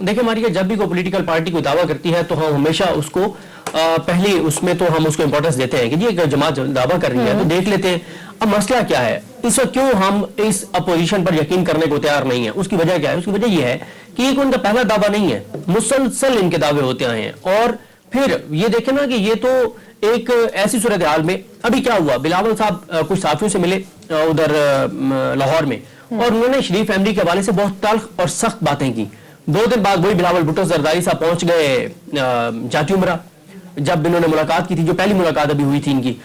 देखिए हमारी जब भी कोई पॉलिटिकल पार्टी कोई दावा करती है तो हम हमेशा उसको पहले उसमें तो हम उसको इंपॉर्टेंस देते हैं कि जी एक जमात दावा कर रही है तो देख लेते हैं अब मसला क्या है, इस वक्त क्यों हम इस अपोजिशन पर यकीन करने को तैयार नहीं है। उसकी वजह क्या है? उसकी वजह यह है कि एक उनका पहला दावा नहीं है, मुसलसल इनके दावे होते आए हैं। और फिर ये देखें ना कि ये तो एक ऐसी सूरत हाल में अभी क्या हुआ, बिलावल साहब कुछ साथियों से मिले उधर लाहौर में और उन्होंने शरीफ फैमिली के हवाले से बहुत तल्ख और सख्त बातें की। 2 दिन बाद वही बिलावल भुट्टो जरदारी साहब पहुंच गए जाती उमरा, जब इन्होंने मुलाकात की थी, जो पहली मुलाकात अभी हुई थी इनकी।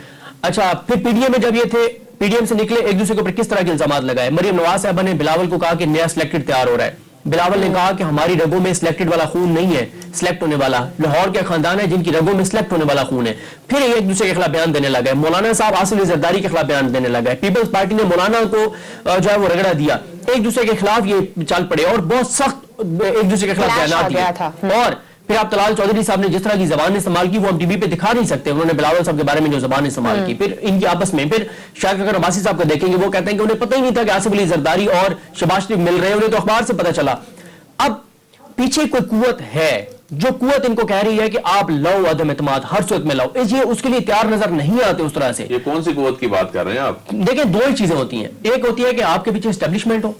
अच्छा, फिर पीडीएम में जब ये थे, पीडीएम से निकले, एक दूसरे के ऊपर किस तरह के इल्जाम लगाए। मरियम नवाज साहब ने बिलावल को कहा कि नया सिलेक्टेड तैयार हो रहा है। बिलावल ने कहा कि हमारी रगों में सिलेक्टेड वाला खून नहीं है, सिलेक्ट होने वाला लाहौर के खानदान है जिनकी रगों में सिलेक्ट होने वाला खून है। फिर एक दूसरे के खिलाफ बयान देने लगा। मौलाना साहब आसिफ जरदारी के खिलाफ बयान देने लगा। पीपल्स पार्टी ने मौलाना को जो है वो रगड़ा दिया, एक दूसरे के खिलाफ ये चल पड़े और बहुत सख्त एक दूसरे के खिलाफ बयान दिए। और फिर आप तलाल चौधरी साहब ने जिस तरह की जबान इस्तेमाल की वो हम टीवी पे दिखा नहीं सकते, उन्होंने बिलावल साहब के बारे में जो जबान इस्तेमाल की। फिर इनकी आपस में फिर शायद अगर अब्बासी साहब को देखेंगे वो कहते हैं कि उन्हें पता ही नहीं था कि आसिफ अली जरदारी और शहबाज शरीफ मिल रहे हैं, उन्हें तो अखबार से पता चला। अब पीछे कोई कुव्वत है जो कुव्वत इनको कह रही है कि आप लाओ अदम एतमाद हर सूरत में लाओ, ये उसके लिए तैयार नजर नहीं आते उस तरह से। ये कौन सी कुव्वत की बात कर रहे हैं आप? देखिए 2 ही चीजें होती हैं, एक होती है कि आपके पीछे एस्टेब्लिशमेंट हो,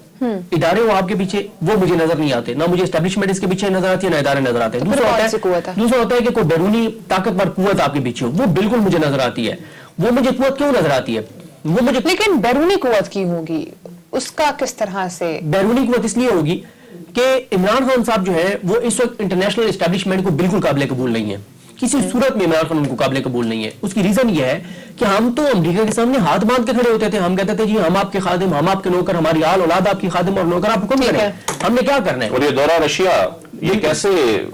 इदारे हो आपके पीछे, वो मुझे नजर नहीं आते, ना मुझे एस्टेब्लिशमेंट इसके पीछे नजर आती है ना इदारे नजर आते हैं। दूसरा होता है कि कोई बैरूनी ताकतवर कुव्वत आपके पीछे हो, वो बिल्कुल मुझे नजर आती है। वो मुझे कुव्वत क्यों नजर आती है वो मुझे, लेकिन बैरूनी कुव्वत की होगी, उसका किस तरह से? बैरूनी कुव्वत इसलिए होगी कि इमरान खान साहब जो है वो इस वक्त इंटरनेशनल एस्टेब्लिशमेंट को बिल्कुल काबिल कबूल नहीं है, किसी सूरत में इमरान खान उनको काबिल कबूल नहीं है। उसकी रीजन ये है कि हम तो अमेरिका के सामने हाथ बांध के खड़े होते थे, हम कहते थे जी हम आपके खादिम, हम आपके नौकर, हमारी आल औलाद आपकी खादिम और नौकर, आप हुक्म करें, हमने क्या करना है। और ये दौरा रशिया ये कैसे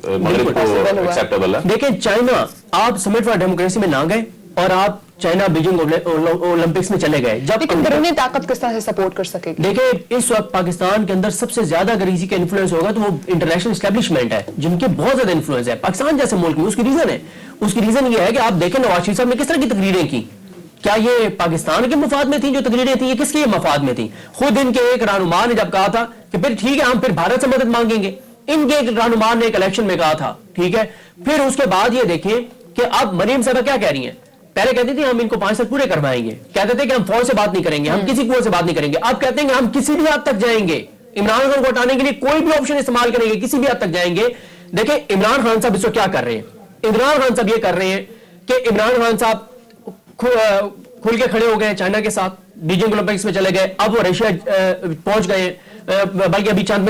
मगरिब को एक्सेप्टेबल है? देखिए चाइना, आप समिट फॉर डेमोक्रेसी में ना गए और आप चाइना बीजिंग ओलंपिक्स में चले गए। जब बैरूनी ताकत किस तरह से सपोर्ट कर सकेगी? देखिए इस वक्त पाकिस्तान के अंदर सबसे ज्यादा अगर इसी का इन्फ्लुएंस होगा तो वो इंटरनेशनल एस्टेब्लिशमेंट है जिनके बहुत ज्यादा इन्फ्लुएंस है पाकिस्तान जैसे मुल्क में। उसकी रीजन ये है कि आप देखें नवाज शरीफ साहब ने किस तरह की तकरीरें की, क्या ये पाकिस्तान के मफाद में थी जो तकरीरें थी, ये किसके मफाद में थी? खुद इनके एक रहनुमा ने जब कहा था कि फिर ठीक है हम फिर भारत से मदद मांगेंगे, इनके एक रहनुमा ने एक इलेक्शन में कहा था, ठीक है। फिर उसके बाद ये देखें कि अब मरीम साहब क्या कह रही हैं, पहले कहती थी हम इनको 5 साल पूरे करवाएंगे, कहते थे कि हम फौज से बात नहीं करेंगे, हम किसी कुएं से बात नहीं करेंगे, अब कहते हैं कि हम किसी भी हद तक जाएंगे, इमरान खान को हटाने के लिए कोई भी ऑप्शन इस्तेमाल करेंगे, किसी भी हद तक जाएंगे। देखिए इमरान खान साहब इसको क्या कर रहे हैं, इमरान खान साहब ये कर रहे हैं कि इमरान खान साहब खुल के खड़े हो गए चाइना के साथ, बीजिंग ओलंपिक्स में चले गए, अब वो रशिया पहुंच गए, बल्कि अभी चंद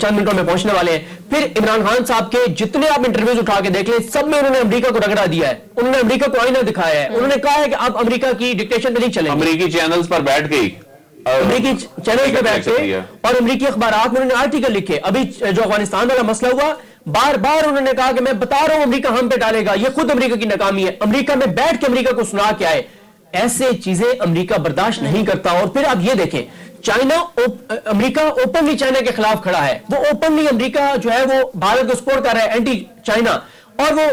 मिनटों में पहुंचने वाले हैं। फिर इमरान खान साहब के जितने आप इंटरव्यूज उठा के देख लें, सब में उन्होंने अमेरिका को रगड़ा दिया है, उन्होंने अमेरिका को आईना दिखाया है, उन्होंने कहा है कि आप अमेरिका की डिक्टेशन पे नहीं चलेंगे। अमेरिकी चैनल्स पर बैठ गई, अमेरिकी चैनल पे बैठ के और अमेरिकी अखबारात में उन्होंने आर्टिकल लिखे। अभी जो अफगानिस्तान वाला मसला हुआ, बार बार उन्होंने कहा कि मैं बता रहा हूं अमेरिका हम पे डालेगा, ये खुद अमेरिका की नाकामी है, अमेरिका में बैठ के अमेरिका को सुना के आए। ऐसे चीजें अमेरिका बर्दाश्त नहीं करता। और फिर आप ये देखें चाइना, अमेरिका ओपनली चाइना के खिलाफ खड़ा है, वो ओपनली अमेरिका जो है वो भारत को सपोर्ट कर रहा है, एंटी चाइना। और वो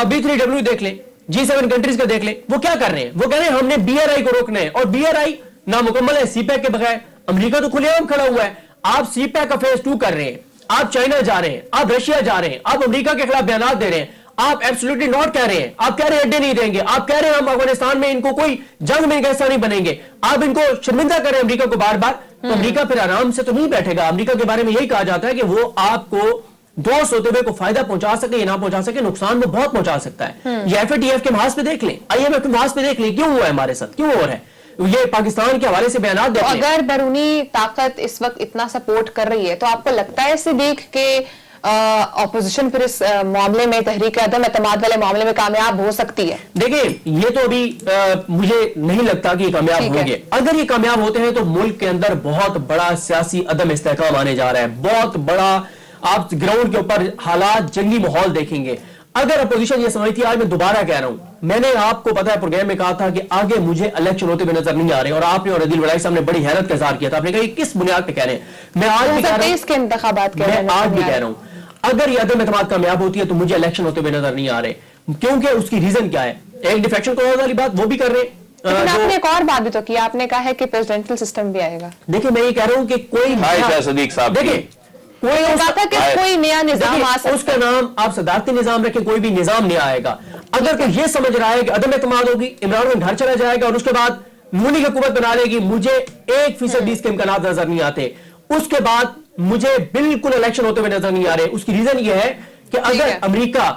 B3W देख लें, G7 कंट्रीज का देख लें, वो क्या कर रहे हैं, वो कह रहे हैं हमने BRI को रोकना है, और BRI नामुकम्मल है CPEC के बगैर। अमेरिका तो खुलेआम खड़ा हुआ है, आप CPEC का फेज 2 कर रहे हैं, आप चाइना जा रहे हैं, आप रशिया जा रहे हैं, आप अमेरिका के खिलाफ बयान दे रहे हैं, आप एब्सोल्युटली नॉट कह रहे हैं, आप कह रहे हैं अड्डे नहीं देंगे, आप कह रहे हैं हम अफगानिस्तान में इनको कोई जंग में हिस्सा नहीं बनेंगे, आप इनको शर्मिंदा करें अमेरिका को बार बार, तो अमेरिका फिर आराम से तो नहीं बैठेगा। अमेरिका के बारे में यही कहा जाता है कि वो आपको दोस्त होते हुए को फायदा पहुंचा सके या ना पहुंचा सके, नुकसान वो बहुत पहुंचा सकता है। ये FATF के महाज पे देख लें, IMF के महाज पे देख लें, क्यों हुआ है हमारे साथ, क्यों हो रहा है, ये पाकिस्तान के हवाले से बयान देते हैं। अगर बैरूनी ताकत इस वक्त इतना सपोर्ट कर रही है तो आपको लगता है इसे देख के ऑपोजिशन फिर इस मामले में, तहरीक अदम एतमाद वाले मामले में कामयाब हो सकती है? देखिए ये तो अभी मुझे नहीं लगता कि कामयाब होंगे। अगर ये कामयाब होते हैं तो मुल्क के अंदर बहुत बड़ा सियासी अदम इस्तेहकाम आने जा रहा है, बहुत बड़ा। आप ग्राउंड के ऊपर हालात, जंगी माहौल देखेंगे। अगर अपोजिशन ये समझती है, आज मैं दोबारा कह रहा हूं, मैंने आपको पता है प्रोग्राम में कहा था कि आगे मुझे इलेक्शन होते हुए नजर नहीं आ रहे, और आपने और अदील वड़ाई साहब ने बड़ी हैरत का इजहार किया था, आपने कहा किस बुनियाद पे कह रहे हैं। मैं आज भी कह रहा हूं, मैं आज भी कह रहा हूं, अगर ये अदम एतमाद कामयाब होती है तो मुझे इलेक्शन होते हुए नजर नहीं आ रहे, क्योंकि उसकी रीजन क्या है, एक डिफेक्शन क्लॉज वाली बात वो भी कर रहे हैं। आपने एक और बात भी तो की, आपने कहा है कि प्रेसिडेंशियल सिस्टम भी आएगा। देखिए मैं ये कह रहा हूं कि कोई सदीक साहब, देखिए कोई कहा था कि कोई नया निजाम आ सकता उसका नाम आप सदारती निजाम रखें, कोई भी निजाम नहीं आएगा। अगर कोई ये समझ रहा है कि अदम एतमाद होगी, इमरान खान घर चला जाएगा और उसके बाद मुनी हुकूमत बना लेगी, मुझे 1% इसके इम्कानात नजर नहीं आते। उसके बाद मुझे बिल्कुल इलेक्शन होते हुए नजर नहीं आ रहे। उसकी रीजन ये है कि अगर अमेरिका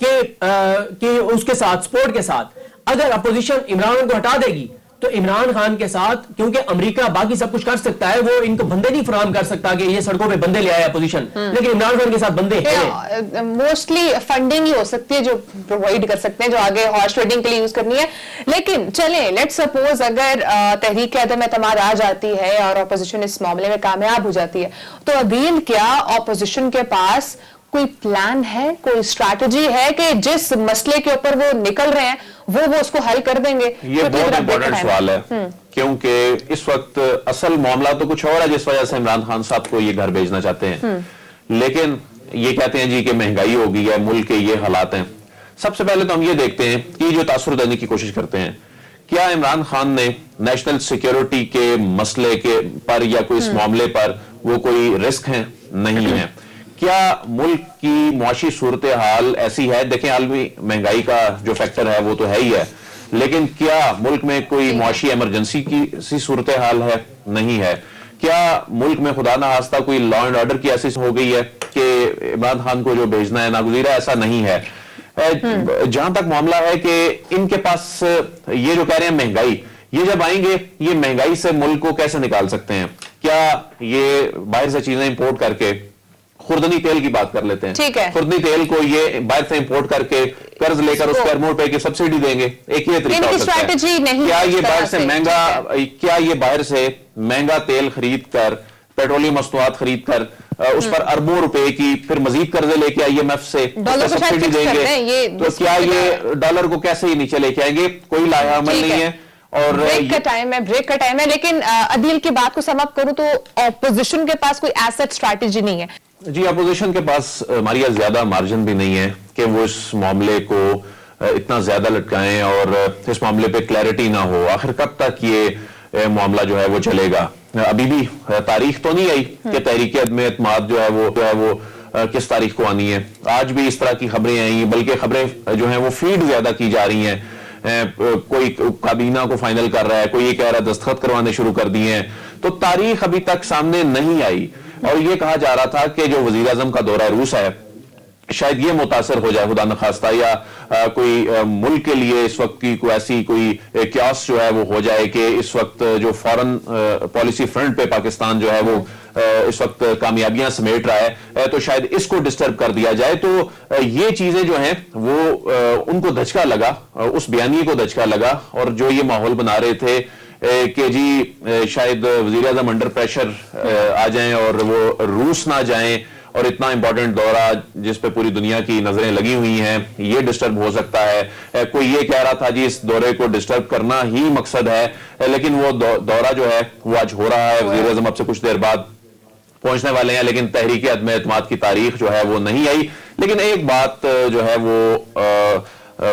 के उसके साथ सपोर्ट के साथ अगर अपोजिशन इमरान को हटा देगी तो इमरान खान के साथ, क्योंकि अमेरिका बाकी सब कुछ कर सकता है, वो इनको बंदे नहीं फराहम कर सकता कि ये सड़कों पे बंदे ले आए अपोजिशन, लेकिन इमरान खान के साथ बंदे हैं। मोस्टली फंडिंग ही हो सकती है जो प्रोवाइड कर सकते हैं, जो आगे हॉर्स ट्रेडिंग के लिए यूज करनी है। लेकिन चलें, लेट्स सपोज अगर तहरीक अदम एतमाद आ जाती है और अपोजिशन इस मामले में कामयाब हो जाती है, तो अदील क्या अपोजिशन के पास कोई प्लान है, कोई स्ट्रैटेजी है कि जिस मसले के ऊपर वो निकल रहे हैं वो उसको हल कर देंगे? ये बहुत इंपॉर्टेंट सवाल है, क्योंकि इस वक्त असल मामला तो कुछ और है जिस वजह से इमरान खान साहब को ये घर भेजना चाहते हैं। लेकिन ये कहते हैं जी कि महंगाई हो गई है, मुल्क के ये हालात हैं। सबसे पहले तो हम ये देखते हैं कि जो तासुर देने की कोशिश करते हैं, क्या इमरान खान ने नेशनल सिक्योरिटी के मसले के पर या कोई इस मामले पर वो कोई रिस्क है? नहीं है। क्या मुल्क की मुआशी सूरत हाल ऐसी है? देखें, आलमी महंगाई का जो फैक्टर है वो तो है ही है, लेकिन क्या मुल्क में कोई मुआशी इमरजेंसी की सी सूरत हाल है? नहीं है। क्या मुल्क में खुदा ना खास्ता कोई लॉ एंड ऑर्डर की ऐसी हो गई है कि इमरान खान को जो भेजना है नागुज़ीर है? ऐसा नहीं है। जहां तक मामला है कि इनके पास ये जो कह रहे हैं महंगाई, ये जब आएंगे ये महंगाई से मुल्क को कैसे निकाल सकते हैं? क्या ये बाहर से चीजें इंपोर्ट करके, खुर्दनी तेल की बात कर लेते हैं, ठीक है, खुर्दनी तेल को ये बाहर से इंपोर्ट करके कर्ज लेकर उसको अरबों रुपए की सब्सिडी देंगे, एक ही तरीका हो सकता है। क्या ये बाहर से महंगा तेल खरीद कर, पेट्रोलियम मस्तूआत खरीद कर उस पर अरबों रुपए की फिर मजीद कर्जे लेके IMF से सब्सिडी देंगे? तो क्या ये डॉलर को कैसे ही नीचे लेके आएंगे? कोई लाया अमल नहीं है। और ब्रेक का टाइम है, लेकिन अदील की बात को सम अप करूं तो ऑपोजिशन के पास कोई एसेट स्ट्रैटेजी नहीं है। जी, अपोजिशन के पास हमारी ज्यादा मार्जिन भी नहीं है कि वो इस मामले को इतना ज्यादा लटकाएं और इस मामले पे क्लैरिटी ना हो। आखिर कब तक ये मामला जो है वो चलेगा? अभी भी तारीख तो नहीं आई कि तहरीक अदम एतमाद जो है वो किस तारीख को आनी है। आज भी इस तरह की खबरें आई, बल्कि खबरें जो है वो फीड ज्यादा की जा रही हैं। कोई काबीना को फाइनल कर रहा है, कोई ये कह रहा है दस्तखत करवाने शुरू कर दिए हैं, तो तारीख अभी तक सामने नहीं आई। और ये कहा जा रहा था कि जो वजीर आजम का दौरा रूस है शायद ये मुतासर हो जाए खुदा न खास्ता, या कोई मुल्क के लिए इस वक्त की कोई ऐसी कोई क्यास जो है वो हो जाए कि इस वक्त जो फॉरेन पॉलिसी फ्रंट पे पाकिस्तान जो है वो इस वक्त कामयाबियां समेट रहा है, तो शायद इसको डिस्टर्ब कर दिया जाए। तो ये चीजें जो हैं वो उनको धचका लगा, उस बयानी को धचका लगा, और जो ये माहौल बना रहे थे कि जी शायद वजीर आजम अंडर प्रेशर आ जाएं और वो रूस ना जाएं, और इतना इंपॉर्टेंट दौरा जिस पे पूरी दुनिया की नजरें लगी हुई हैं ये डिस्टर्ब हो सकता है। कोई ये कह रहा था जी इस दौरे को डिस्टर्ब करना ही मकसद है, लेकिन वो दौरा जो है वो आज हो रहा है। वजीर आजम अब से कुछ देर बाद पहुंचने वाले हैं, लेकिन तहरीक अदम एतमाद की तारीख जो है वो नहीं आई। लेकिन एक बात जो है वो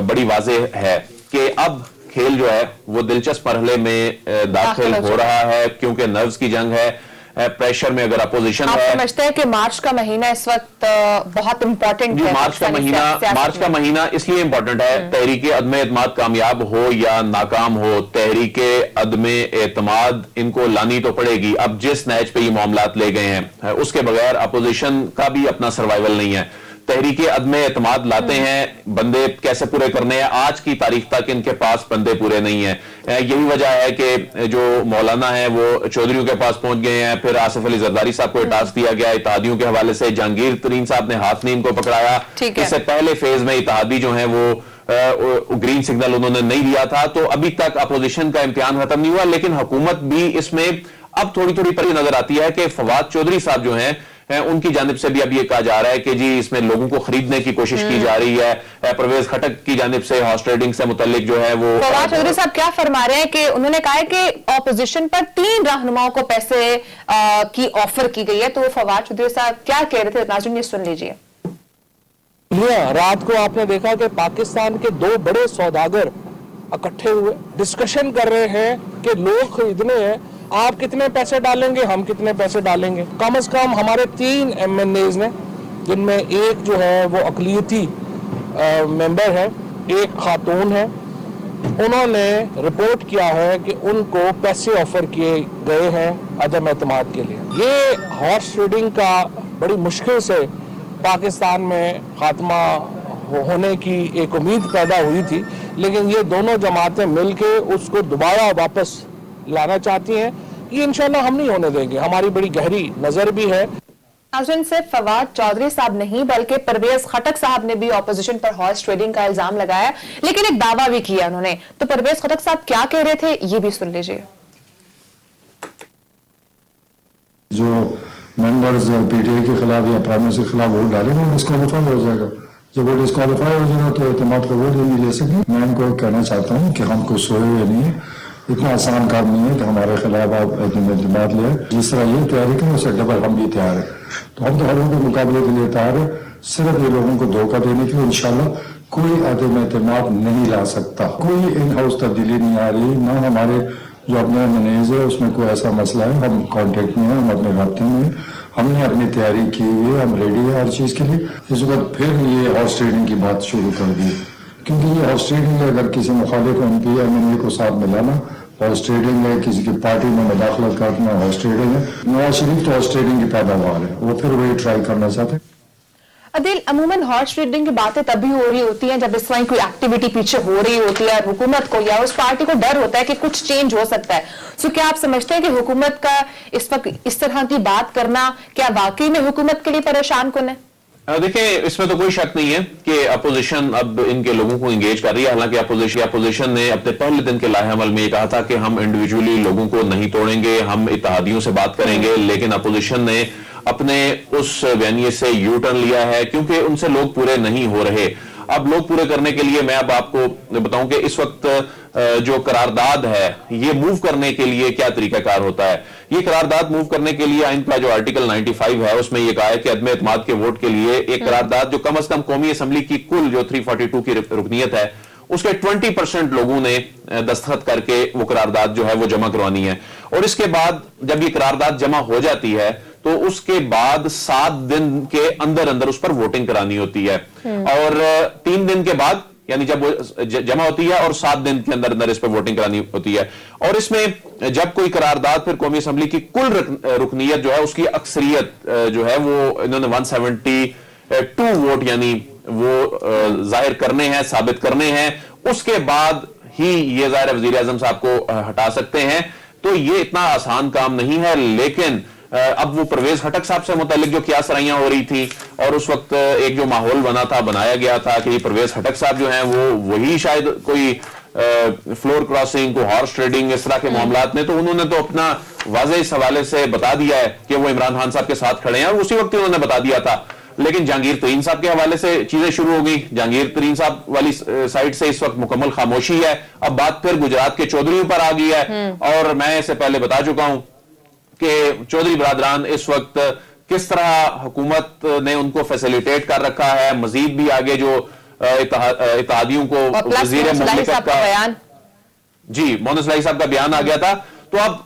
बड़ी वाज़ेह है कि अब खेल जो है वो दिलचस्प मरहले में दाखिल हो रहा है, क्योंकि नर्व्स की जंग है, प्रेशर में अगर अपोजिशन है। आप समझते हैं कि मार्च का महीना इस वक्त बहुत इंपॉर्टेंट है? मार्च का महीना इसलिए इंपॉर्टेंट है, तहरीक अदम एतमाद कामयाब हो या नाकाम हो, तहरीक अदम एतमाद इनको लानी तो पड़ेगी। अब जिस नैच पे ये मामलात ले गए हैं उसके बगैर अपोजिशन का भी अपना सर्वाइवल नहीं है। तहरीक अदम एतमाद लाते हैं, बंदे कैसे पूरे करने हैं, आज की तारीख तक इनके पास बंदे पूरे नहीं है। यही वजह है कि जो मौलाना है वो चौधरियों के पास पहुंच गए हैं, फिर आसिफ अली जरदारी साहब को टास्क दिया गया इत्तेहादियों के हवाले से, जहांगीर तरीन साहब ने हाथनीम को पकड़ाया। इससे पहले फेज में इत्तेहादी जो है वो ग्रीन सिग्नल उन्होंने नहीं दिया था, तो अभी तक अपोजिशन का इम्तिहान खत्म नहीं हुआ। लेकिन हुकूमत भी इसमें अब थोड़ी थोड़ी परी नजर आती है कि फवाद चौधरी साहब जो हैं उनकी जानिब से भी अब ये कहा जा रहा है कि जी इसमें लोगों को खरीदने की कोशिश की जा रही है। परवेज खटक की जानिब से हॉर्स ट्रेडिंग से मुतल्लिक जो है वो फवाद चौधरी साहब क्या फरमा रहे हैं कि उन्होंने कहा है कि ऑपोजिशन पर 3 रहनुमाओं को पैसे की ऑफर की गई है। तो फवाद चौधरी साहब क्या कह रहे थे, नाज़रीन सुन लीजिए। रात को आपने देखा कि पाकिस्तान के 2 बड़े सौदागर इकट्ठे हुए डिस्कशन कर रहे हैं कि लोग खरीदने हैं, आप कितने पैसे डालेंगे, हम कितने पैसे डालेंगे। कम से कम हमारे 3 MNAs ने, जिनमें एक जो है वो अक़लियती मेंबर है, एक खातून है, उन्होंने रिपोर्ट किया है कि उनको पैसे ऑफर किए गए हैं अदम एतमाद के लिए। ये हॉर्स ट्रेडिंग का बड़ी मुश्किल से पाकिस्तान में खात्मा होने की एक उम्मीद पैदा हुई थी, लेकिन ये दोनों जमातें मिलके उसको दोबारा वापस लाना चाहती हैं। ये इंशाल्लाह हम नहीं होने देंगे, हमारी बड़ी गहरी नजर भी है। नाज़रीन, सिर्फ फवाद चौधरी साहब नहीं बल्कि परवेज खटक साहब ने भी ऑपोजिशन पर हॉर्स ट्रेडिंग का इल्जाम लगाया, लेकिन एक दावा भी किया उन्होंने। तो परवेज खटक साहब क्या कह रहे थे, ये भी सुन लीजिए। जो मेंबर्स पीटीआई के खिलाफ या प्राइमरी के खिलाफ वोट डालेंगे वो डिस्क्वालीफाई हो जाएगा। जब वो डिस्क्वालीफाई हो जाएगा तो एतमाद का वोट ही नहीं ले सकेंगे। मैं इनको कहना चाहता हूँ कि हम कोई सोए हुए नहीं है, इतना आसान काम नहीं है कि हमारे खिलाफ आप एतमाद ले। जिस तरह ये तैयारी करें उससे डबल हम भी तैयार है। तो हम तो हर उनके मुकाबले के लिए तैयार है। सिर्फ ये लोगों को धोखा देने के लिए इंशाल्लाह कोई अदम एतमाद नहीं ला सकता। कोई इन हाउस तब्दीली नहीं आ रही, ना हमारे जो अपने मैनेज है उसमें कोई ऐसा मसला है। हम कॉन्टेक्ट में हैं, हम अपने राब्ते में हैं, हमने अपनी तैयारी की हुई है, हम रेडी है हर चीज़ के लिए। इस वक्त फिर ये हॉर्स ट्रेडिंग की बात शुरू कर दी, क्योंकि ये हॉर्स ट्रेडिंग है। अगर किसी मुखालिफ MP MNA को साथ मिलाना हॉर्स ट्रेडिंग है, किसी की पार्टी में मुदाखलत करना हॉर्स ट्रेडिंग है। नवाज शरीफ तो हॉर्स ट्रेडिंग की पैदावार है, वो फिर वही ट्राई करना चाहते हैं। अदिल, अमूमन हॉर्स ट्रेडिंग की बातें तभी हो रही होती हैं जब इस तरह कोई एक्टिविटी पीछे हो रही होती है और हुकूमत को या उस पार्टी को डर होता है कि कुछ चेंज हो सकता है। सो क्या आप समझते हैं कि हुकूमत का इस वक्त इस तरह की बात करना क्या वाकई में हुकूमत के लिए परेशान कुन है? देखिए, इसमें तो कोई शक नहीं है कि अपोजिशन अब इनके लोगों को एंगेज कर रही है। हालांकि अपोजिशन ने अपने पहले दिन के लाहे अमल में ये कहा था कि हम इंडिविजुअली लोगों को नहीं तोड़ेंगे, हम इत्तेहादियों से बात करेंगे, लेकिन अपोजिशन ने अपने उस बयानिए से यू टर्न लिया है क्योंकि उनसे लोग पूरे नहीं हो रहे। अब लोग पूरे करने के लिए मैं अब आपको बताऊं कि इस वक्त जो करारदाद है ये मूव करने के लिए क्या तरीकाकार होता है। ये करारदाद मूव करने के लिए आइन का जो आर्टिकल 95 है उसमें यह कहा है कि अदम एतमाद के वोट के लिए एक करारदाद जो कम से कम कौमी असम्बली की कुल जो 342 की रुकनीयत है उसके 20% लोगों ने दस्तखत करके वो करारदाद जो है वो जमा करवानी है। और इसके बाद जब ये करारदाद जमा हो जाती है तो उसके बाद 7 दिन के अंदर अंदर उस पर वोटिंग करानी होती है और 3 दिन के बाद यानी जब वो जमा होती है और 7 दिन के अंदर अंदर इस पर वोटिंग करानी होती है। और इसमें जब कोई करारदाद फिर कौमी असम्बली की कुल रुकनीयत जो है उसकी अक्सरियत जो है वो इन्होंने 172 वोट यानी वो जाहिर करने हैं, साबित करने हैं, उसके बाद ही ये जाहिर वजीर आजम साहब को हटा सकते हैं। तो ये इतना आसान काम नहीं है। लेकिन अब वो परवेज खटक साहब से मुतालिक जो क्या सराइयां हो रही थी और उस वक्त एक जो माहौल बनाया गया था कि परवेज खटक साहब जो हैं वो वही शायद कोई फ्लोर क्रॉसिंग को हॉर्स ट्रेडिंग इस तरह के मामलात में, तो उन्होंने तो अपना वाज़ेह इस हवाले से बता दिया है कि वो इमरान खान साहब के साथ खड़े हैं और उसी वक्त उन्होंने बता दिया था। लेकिन जहांगीर तरीन साहब के हवाले से चीजें शुरू हो गई। जहांगीर तरीन साहब वाली साइड से इस वक्त मुकम्मल खामोशी है। अब बात फिर गुजरात के चौधरी पर आ गई है और मैं इससे पहले बता चुका हूं कि चौधरी बरादरान इस वक्त किस तरह हुकूमत ने उनको फैसिलिटेट कर रखा है। मजीद भी आगे जो इत्तेहादियों को वजीर मुमलिकत का बयान, जी मोहम्मद सलाही साहब का बयान आ गया था, तो अब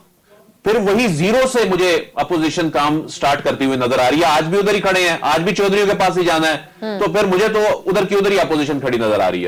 फिर वही जीरो से मुझे अपोजिशन काम स्टार्ट करती हुई नजर आ रही है। आज भी उधर ही खड़े हैं, आज भी चौधरी के पास ही जाना है, तो फिर मुझे तो उधर की उधर ही अपोजिशन खड़ी नजर आ रही है।